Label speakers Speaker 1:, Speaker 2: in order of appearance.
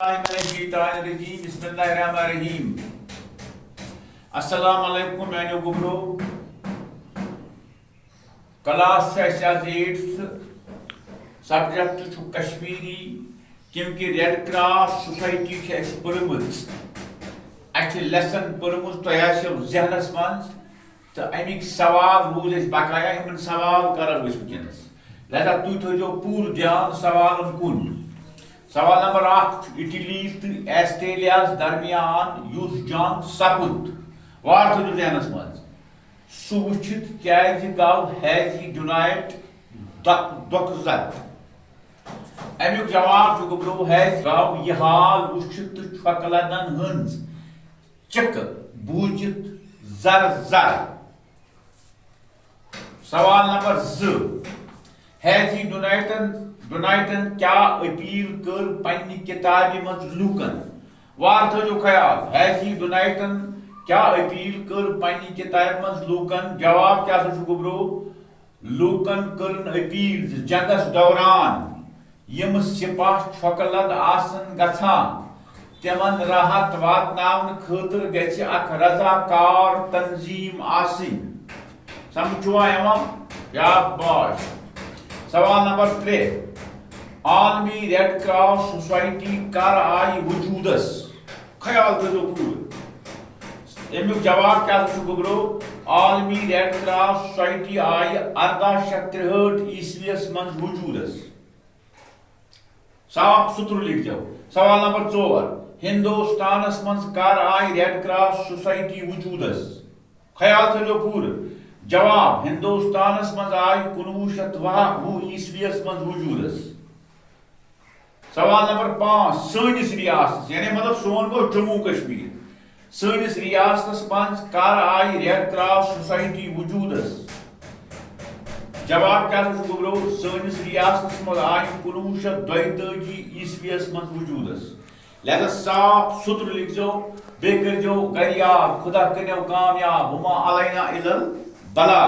Speaker 1: بسم اللہ الرحمن الرحیم السلام علیکم میانو گبرو کلاس ایٹھ سبجیکٹ کشمیری کیونکہ ریڈ کراس سوسائٹی پڑھم لیسن پڑھم تہ ذہنس من تو امیک سوال روز بقایا ان سوال کرو ونکس لہذا تھی تھو پور دھیان سوالن کن سوال نمبر 1 اٹلی تو آسٹریلیا درمیان یس جنگ سپد وار تھو ذہنس من سہ وچھت کیازِ گو ہیزی ڈونائٹ دکھ زد امیک جواب گبرو ہیز گو یہ حال وچھت تو چھکلدن ہنز چک بوجت زر زر سوال نمبر 2 ہیزی ڈونائٹن کیا اپیل کر پنہ کتاب مز لوکن وار تھو خیال ہیزی ڈونائٹن کیا اپیل کر پنہ کتاب مز لوکن جواب کیا گبرو لوکن کرن اپیل جنگس دوران یم سپاہ چھکلد آسن گژھان تمن راحت واتناون خاطر گژھِ اکھ رضاکار تنظیم آسن سمجھوا یا باش سوال نمبر 3 عالمی ریڈ کراس سوسائٹی کر آئی وجودس خیال کرو پور امیک جواب کیا گبرو عالمی ریڈ کراس سوسائٹی آئی 1863 عیسویس من وجودس صاف ستھر لکھ جاؤ سوال نمبر 4 ہندوستانس من کر آئی ریڈ کراس سوسائٹی وجودس خیال کرو پور جواب ہندوستانس من آئی 1920 عیسویس من وجودس سوال نمبر 5 سنس ریاست یعنی مطلب سون گو جموں کشمیر سنس ریاستس من کر آئی ریڈ کراس سوسائٹی وجودس جواب کیا گبرو سنس ریاستس من آئی 1932 عیسویس من وجودس لہذا صاف ستھر لکھ جو بے کر جو گریاب خدا کرنو کامیاب ہما علینا الل بلا